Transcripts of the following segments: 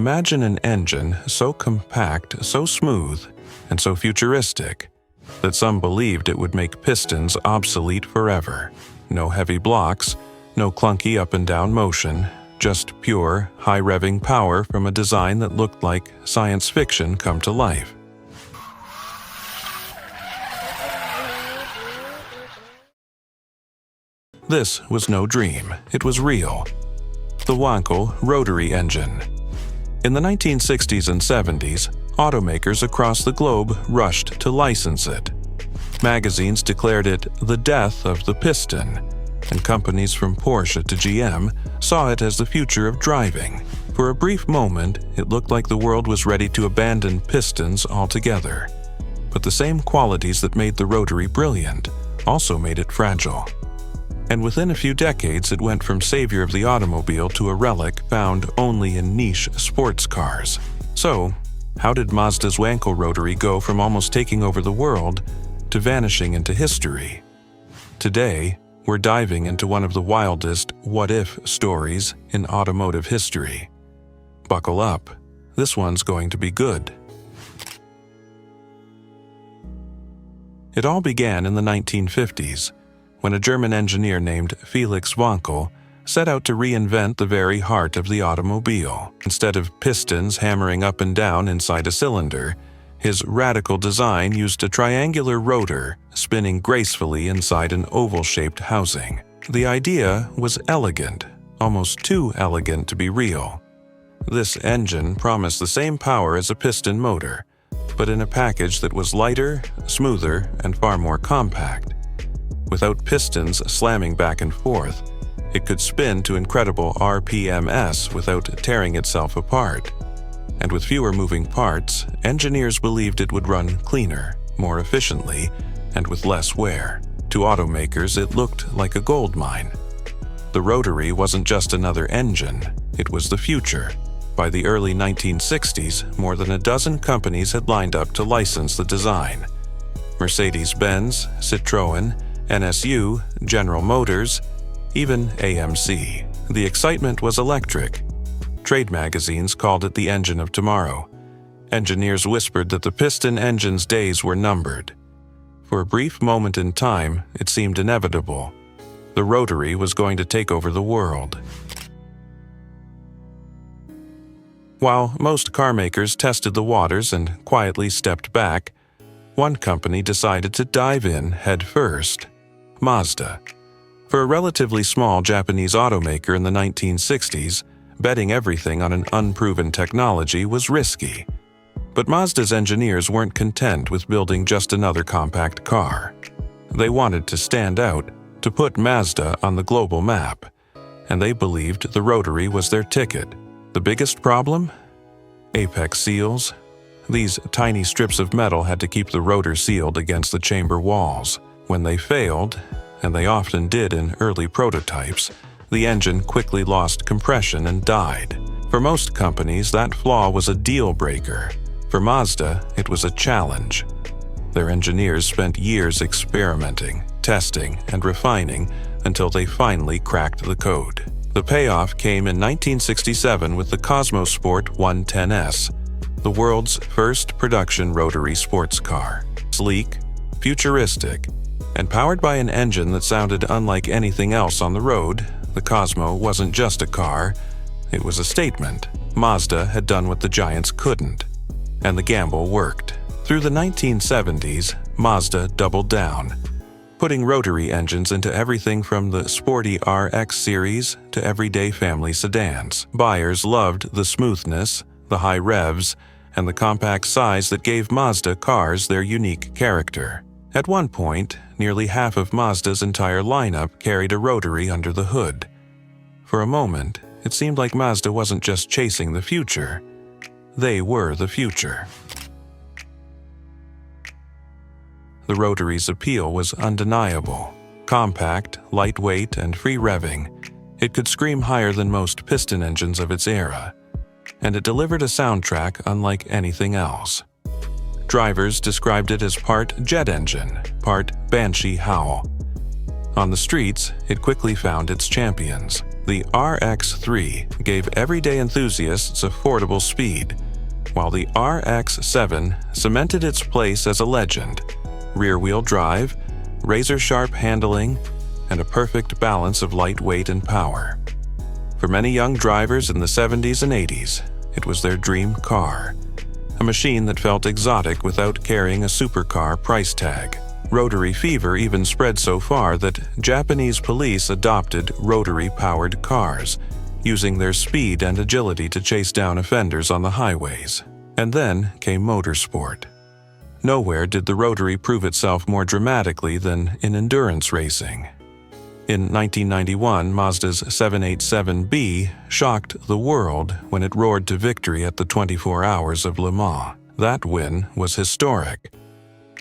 Imagine an engine so compact, so smooth, and so futuristic that some believed it would make pistons obsolete forever. No heavy blocks, no clunky up and down motion, just pure, high-revving power from a design that looked like science fiction come to life. This was no dream, it was real. The Wankel Rotary engine. In the 1960s and 70s, automakers across the globe rushed to license it. Magazines declared it the death of the piston, and companies from Porsche to GM saw it as the future of driving. For a brief moment, it looked like the world was ready to abandon pistons altogether. But the same qualities that made the Rotary brilliant also made it fragile. And within a few decades, it went from savior of the automobile to a relic found only in niche sports cars. So, how did Mazda's Wankel Rotary go from almost taking over the world to vanishing into history? Today, we're diving into one of the wildest what-if stories in automotive history. Buckle up, this one's going to be good. It all began in the 1950s, when a German engineer named Felix Wankel set out to reinvent the very heart of the automobile. Instead of pistons hammering up and down inside a cylinder, his radical design used a triangular rotor spinning gracefully inside an oval-shaped housing. The idea was elegant, almost too elegant to be real. This engine promised the same power as a piston motor, but in a package that was lighter, smoother, and far more compact. Without pistons slamming back and forth, it could spin to incredible RPMs without tearing itself apart. And with fewer moving parts, engineers believed it would run cleaner, more efficiently, and with less wear. To automakers, it looked like a gold mine. The Rotary wasn't just another engine, it was the future. By the early 1960s, more than a dozen companies had lined up to license the design. Mercedes-Benz, Citroën, NSU, General Motors, even AMC. The excitement was electric. Trade magazines called it the engine of tomorrow. Engineers whispered that the piston engine's days were numbered. For a brief moment in time, it seemed inevitable. The Rotary was going to take over the world. While most car makers tested the waters and quietly stepped back, one company decided to dive in head first. Mazda. For a relatively small Japanese automaker in the 1960s, betting everything on an unproven technology was risky. But Mazda's engineers weren't content with building just another compact car. They wanted to stand out, to put Mazda on the global map, and they believed the Rotary was their ticket. The biggest problem? Apex seals. These tiny strips of metal had to keep the rotor sealed against the chamber walls. When they failed, and they often did in early prototypes, the engine quickly lost compression and died. For most companies, that flaw was a deal breaker. For Mazda, it was a challenge. Their engineers spent years experimenting, testing, and refining until they finally cracked the code. The payoff came in 1967 with the Cosmo Sport 110S, the world's first production rotary sports car. Sleek, futuristic, and powered by an engine that sounded unlike anything else on the road, the Cosmo wasn't just a car, it was a statement. Mazda had done what the giants couldn't, and the gamble worked. Through the 1970s, Mazda doubled down, putting rotary engines into everything from the sporty RX series to everyday family sedans. Buyers loved the smoothness, the high revs, and the compact size that gave Mazda cars their unique character. At one point, nearly half of Mazda's entire lineup carried a rotary under the hood. For a moment, it seemed like Mazda wasn't just chasing the future. They were the future. The Rotary's appeal was undeniable. Compact, lightweight, and free-revving, it could scream higher than most piston engines of its era. And it delivered a soundtrack unlike anything else. Drivers described it as part jet engine, part banshee howl. On the streets, it quickly found its champions. The RX-3 gave everyday enthusiasts affordable speed, while the RX-7 cemented its place as a legend: rear-wheel drive, razor-sharp handling, and a perfect balance of lightweight and power. For many young drivers in the 70s and 80s, it was their dream car, a machine that felt exotic without carrying a supercar price tag. Rotary fever even spread so far that Japanese police adopted rotary-powered cars, using their speed and agility to chase down offenders on the highways. And then came motorsport. Nowhere did the Rotary prove itself more dramatically than in endurance racing. In 1991, Mazda's 787B shocked the world when it roared to victory at the 24 Hours of Le Mans. That win was historic.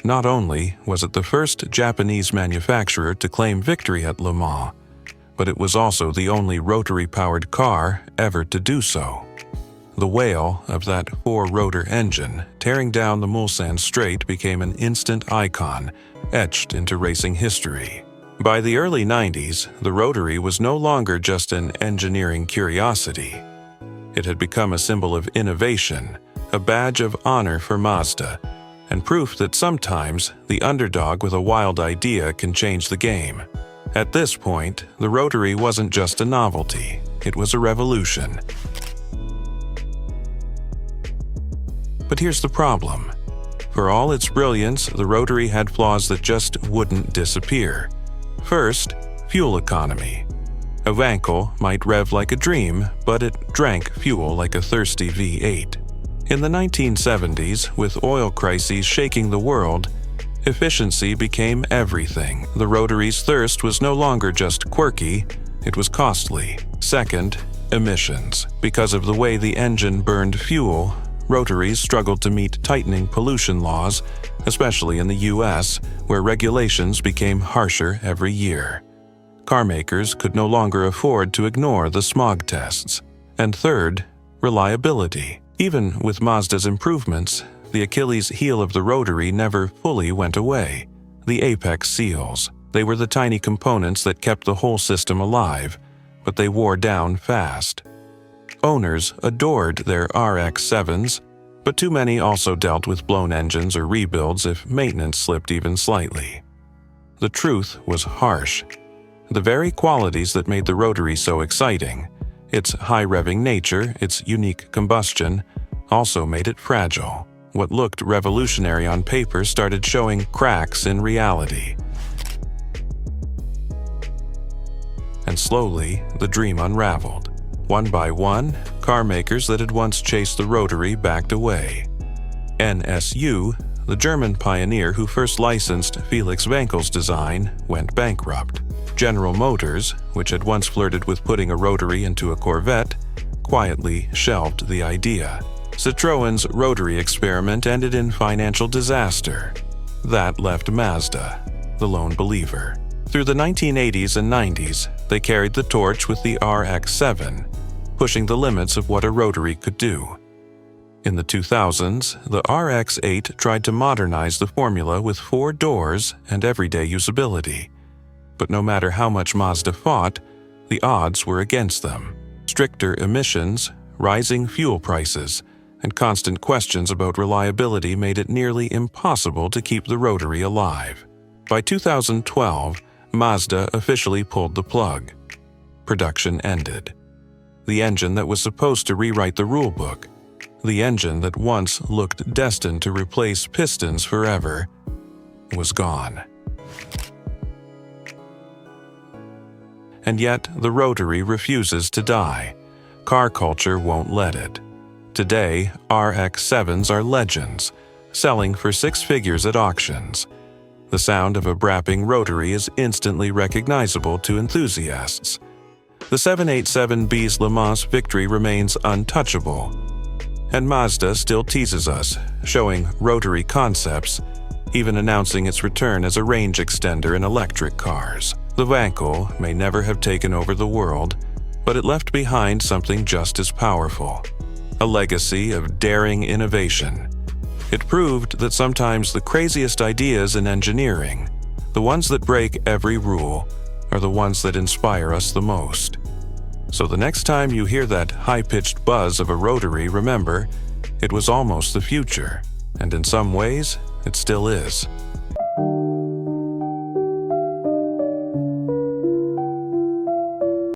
Not only was it the first Japanese manufacturer to claim victory at Le Mans, but it was also the only rotary-powered car ever to do so. The wail of that four-rotor engine tearing down the Mulsanne Straight became an instant icon, etched into racing history. By the early 90s, the Rotary was no longer just an engineering curiosity. It had become a symbol of innovation, a badge of honor for Mazda, and proof that sometimes the underdog with a wild idea can change the game. At this point, the Rotary wasn't just a novelty, it was a revolution. But here's the problem. For all its brilliance, the Rotary had flaws that just wouldn't disappear. First, fuel economy. A Wankel might rev like a dream, but it drank fuel like a thirsty V8. In the 1970s, with oil crises shaking the world, efficiency became everything. The Rotary's thirst was no longer just quirky, it was costly. Second, emissions. Because of the way the engine burned fuel, Rotaries struggled to meet tightening pollution laws, especially in the US, where regulations became harsher every year. Carmakers could no longer afford to ignore the smog tests. And third, reliability. Even with Mazda's improvements, the Achilles heel of the Rotary never fully went away: the apex seals. They were the tiny components that kept the whole system alive, but they wore down fast. Owners adored their RX-7s, but too many also dealt with blown engines or rebuilds if maintenance slipped even slightly. The truth was harsh. The very qualities that made the Rotary so exciting, its high-revving nature, its unique combustion, also made it fragile. What looked revolutionary on paper started showing cracks in reality. And slowly, the dream unraveled. One by one, car makers that had once chased the Rotary backed away. NSU, the German pioneer who first licensed Felix Wankel's design, went bankrupt. General Motors, which had once flirted with putting a Rotary into a Corvette, quietly shelved the idea. Citroën's Rotary experiment ended in financial disaster. That left Mazda, the lone believer. Through the 1980s and 90s, they carried the torch with the RX-7, pushing the limits of what a Rotary could do. In the 2000s, the RX-8 tried to modernize the formula with 4 doors and everyday usability. But no matter how much Mazda fought, the odds were against them. Stricter emissions, rising fuel prices, and constant questions about reliability made it nearly impossible to keep the Rotary alive. By 2012, Mazda officially pulled the plug. Production ended. The engine that was supposed to rewrite the rulebook, the engine that once looked destined to replace pistons forever, was gone. And yet, the Rotary refuses to die. Car culture won't let it. Today, RX-7s are legends, selling for 6 figures at auctions. The sound of a brapping Rotary is instantly recognizable to enthusiasts. The 787B's Le Mans victory remains untouchable. And Mazda still teases us, showing Rotary concepts, even announcing its return as a range extender in electric cars. The Wankel may never have taken over the world, but it left behind something just as powerful: a legacy of daring innovation. It proved that sometimes the craziest ideas in engineering, the ones that break every rule, are the ones that inspire us the most. So the next time you hear that high-pitched buzz of a rotary, remember, it was almost the future, and in some ways, it still is.